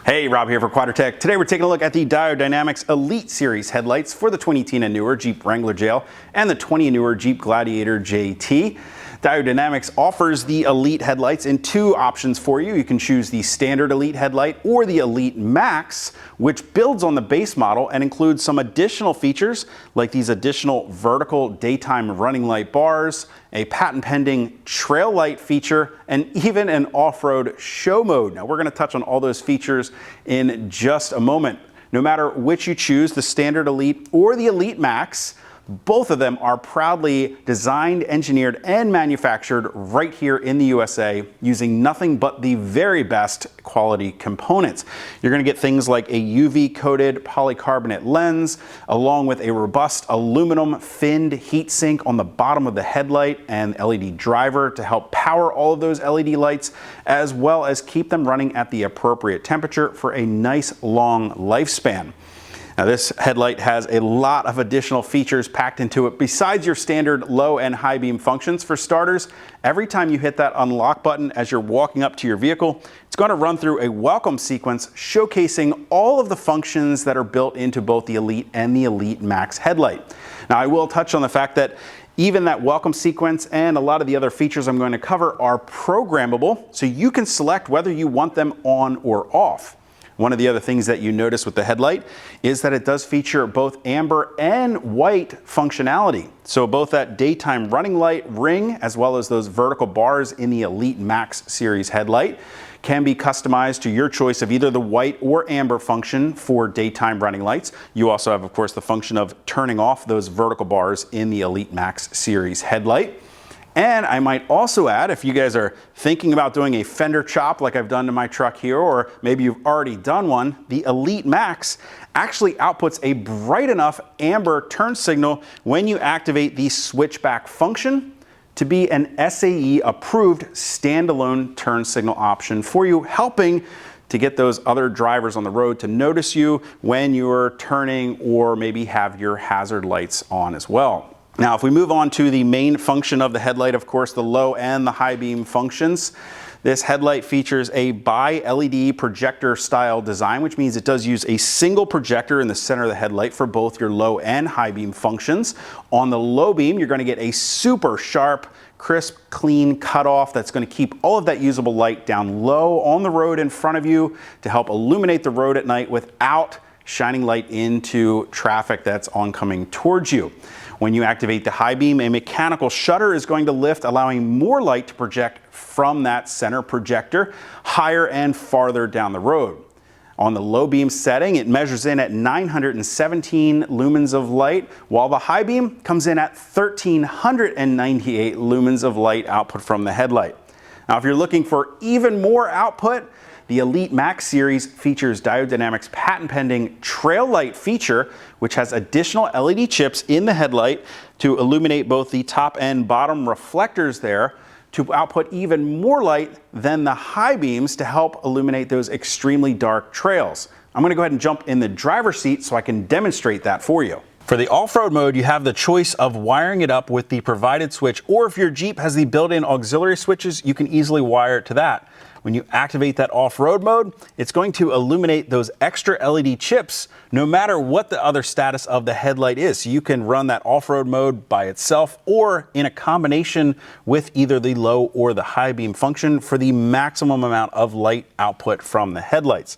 Hey, Rob here for Quadratec. Today we're taking a look at the Diode Dynamics Elite Series headlights for the 2018 and newer Jeep Wrangler JL and the 20 and newer Jeep Gladiator JT. Diode Dynamics offers the Elite headlights in two options for you. You can choose the standard Elite headlight or the Elite Max, which builds on the base model and includes some additional features like these additional vertical daytime running light bars, a patent-pending trail light feature, and even an off-road show mode. Now we're going to touch on all those features in just a moment. No matter which you choose, the standard Elite or the Elite Max, both of them are proudly designed, engineered, and manufactured right here in the USA using nothing but the very best quality components. You're going to get things like a UV-coated polycarbonate lens, along with a robust aluminum finned heatsink on the bottom of the headlight and LED driver to help power all of those LED lights, as well as keep them running at the appropriate temperature for a nice long lifespan. Now this headlight has a lot of additional features packed into it besides your standard low and high beam functions. For starters, every time you hit that unlock button as you're walking up to your vehicle, it's going to run through a welcome sequence showcasing all of the functions that are built into both the Elite and the Elite Max headlight. Now I will touch on the fact that even that welcome sequence and a lot of the other features I'm going to cover are programmable, so you can select whether you want them on or off. One of the other things that you notice with the headlight is that it does feature both amber and white functionality. So both that daytime running light ring as well as those vertical bars in the Elite Max series headlight can be customized to your choice of either the white or amber function for daytime running lights. You also have, of course, the function of turning off those vertical bars in the Elite Max series headlight. And I might also add, if you guys are thinking about doing a fender chop like I've done to my truck here, or maybe you've already done one, the Elite Max actually outputs a bright enough amber turn signal when you activate the switchback function to be an SAE approved standalone turn signal option for you, helping to get those other drivers on the road to notice you when you're turning or maybe have your hazard lights on as well. Now, if we move on to the main function of the headlight, of course, the low and the high beam functions, this headlight features a bi-LED projector style design, which means it does use a single projector in the center of the headlight for both your low and high beam functions. On the low beam, you're going to get a super sharp, crisp, clean cutoff that's going to keep all of that usable light down low on the road in front of you to help illuminate the road at night without shining light into traffic that's oncoming towards you. When you activate the high beam, a mechanical shutter is going to lift, allowing more light to project from that center projector higher and farther down the road. On the low beam setting, it measures in at 917 lumens of light, while the high beam comes in at 1398 lumens of light output from the headlight. Now, if you're looking for even more output, the Elite Max series features Diode Dynamics' patent-pending trail light feature, which has additional LED chips in the headlight to illuminate both the top and bottom reflectors there to output even more light than the high beams to help illuminate those extremely dark trails. I'm going to go ahead and jump in the driver's seat so I can demonstrate that for you. For the off-road mode, you have the choice of wiring it up with the provided switch, or if your Jeep has the built-in auxiliary switches, you can easily wire it to that. When you activate that off-road mode, it's going to illuminate those extra LED chips no matter what the other status of the headlight is. So you can run that off-road mode by itself or in a combination with either the low or the high beam function for the maximum amount of light output from the headlights.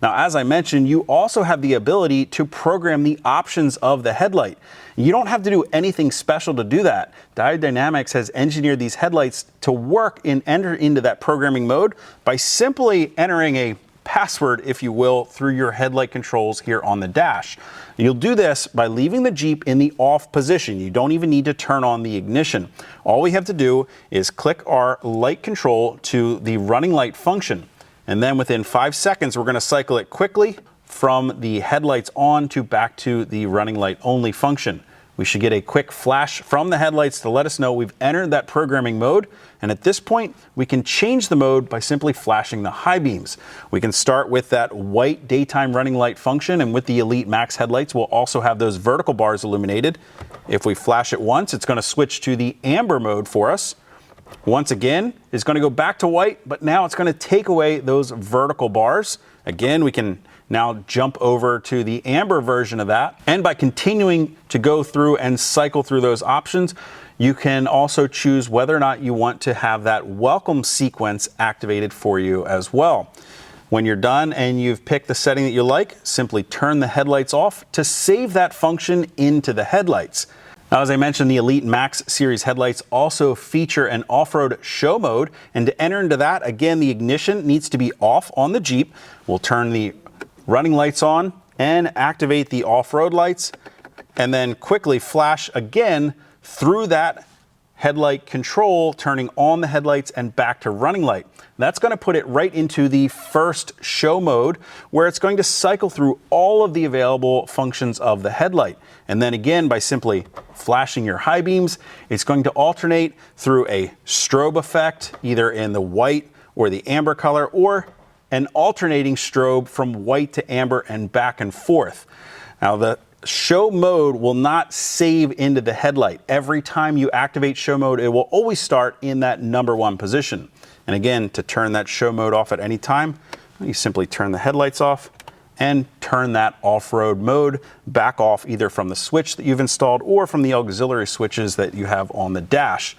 Now, as I mentioned, you also have the ability to program the options of the headlight. You don't have to do anything special to do that. Diode Dynamics has engineered these headlights to work and enter into that programming mode by simply entering a password, if you will, through your headlight controls here on the dash. You'll do this by leaving the Jeep in the off position. You don't even need to turn on the ignition. All we have to do is click our light control to the running light function. And then within 5 seconds, we're going to cycle it quickly from the headlights on to back to the running light only function. We should get a quick flash from the headlights to let us know we've entered that programming mode. And at this point, we can change the mode by simply flashing the high beams. We can start with that white daytime running light function, and with the Elite Max headlights, we'll also have those vertical bars illuminated. If we flash it once, it's going to switch to the amber mode for us. Once again, it's going to go back to white, but now it's going to take away those vertical bars. Again, we can now jump over to the amber version of that. And by continuing to go through and cycle through those options, you can also choose whether or not you want to have that welcome sequence activated for you as well. When you're done and you've picked the setting that you like, simply turn the headlights off to save that function into the headlights. Now, as I mentioned, the Elite Max series headlights also feature an off-road show mode, and to enter into that, again, the ignition needs to be off on the Jeep. We'll turn the running lights on and activate the off-road lights, and then quickly flash again through that headlight control, turning on the headlights and back to running light. That's going to put it right into the first show mode, where it's going to cycle through all of the available functions of the headlight. And then again, by simply flashing your high beams, it's going to alternate through a strobe effect, either in the white or the amber color, or an alternating strobe from white to amber and back and forth. Now, the show mode will not save into the headlight. Every time you activate show mode, it will always start in that #1 position. And again, to turn that show mode off at any time, you simply turn the headlights off and turn that off-road mode back off, either from the switch that you've installed or from the auxiliary switches that you have on the dash.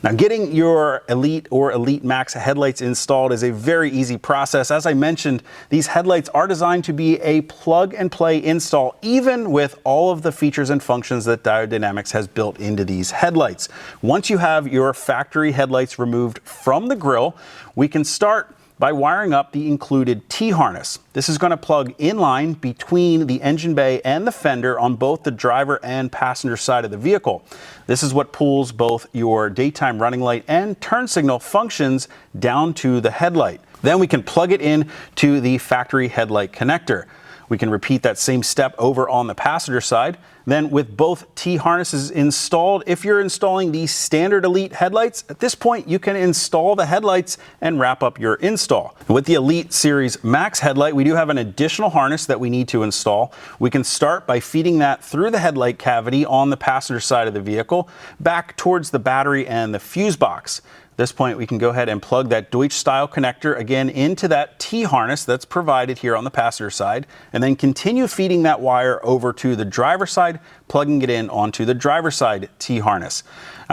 Now, getting your Elite or Elite Max headlights installed is a very easy process. As I mentioned, these headlights are designed to be a plug-and-play install, even with all of the features and functions that Diode Dynamics has built into these headlights. Once you have your factory headlights removed from the grille, we can start by wiring up the included T-harness. This is going to plug in line between the engine bay and the fender on both the driver and passenger side of the vehicle. This is what pulls both your daytime running light and turn signal functions down to the headlight. Then we can plug it in to the factory headlight connector. We can repeat that same step over on the passenger side. Then with both T-harnesses installed, if you're installing the standard Elite headlights, at this point you can install the headlights and wrap up your install. With the Elite Series Max headlight, we do have an additional harness that we need to install. We can start by feeding that through the headlight cavity on the passenger side of the vehicle, back towards the battery and the fuse box. At this point, we can go ahead and plug that Deutsch style connector again into that T-harness that's provided here on the passenger side, and then continue feeding that wire over to the driver side, plugging it in onto the driver side T-harness.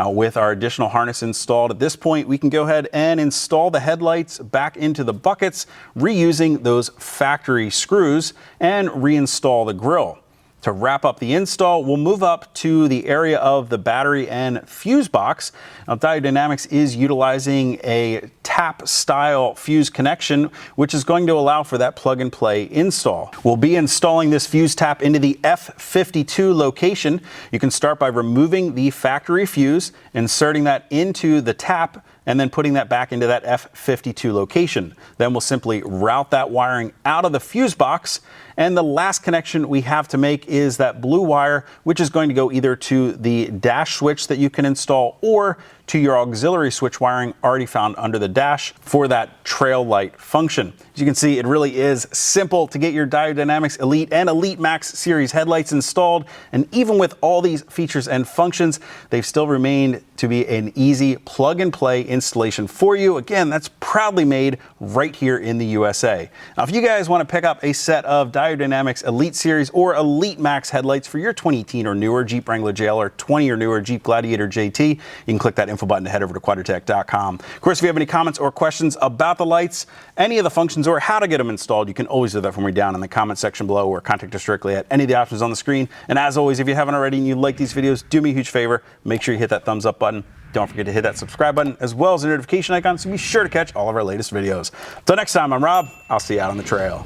With our additional harness installed at this point, we can go ahead and install the headlights back into the buckets, reusing those factory screws, and reinstall the grille. To wrap up the install, we'll move up to the area of the battery and fuse box. Now, Diode Dynamics is utilizing a tap style fuse connection, which is going to allow for that plug and play install. We'll be installing this fuse tap into the F52 location. You can start by removing the factory fuse, inserting that into the tap, and then putting that back into that F52 location. Then we'll simply route that wiring out of the fuse box. And the last connection we have to make is that blue wire, which is going to go either to the dash switch that you can install or to your auxiliary switch wiring already found under the dash for that trail light function. As you can see, it really is simple to get your Diode Dynamics Elite and Elite Max series headlights installed. And even with all these features and functions, they've still remained to be an easy plug and play installation for you. Again, that's proudly made right here in the USA. Now, if you guys want to pick up a set of Diode Dynamics Elite Series or Elite Max headlights for your 2018 or newer Jeep Wrangler JL or 20 or newer Jeep Gladiator JT, you can click that info button to head over to Quadratec.com. Of course, if you have any comments or questions about the lights, any of the functions, or how to get them installed, you can always do that for me down in the comment section below, or contact us directly at any of the options on the screen. And as always, if you haven't already and you like these videos, do me a huge favor, make sure you hit that thumbs up button. Don't forget to hit that subscribe button as well as the notification icon, so be sure to catch all of our latest videos. Until next time, I'm Rob. I'll see you out on the trail.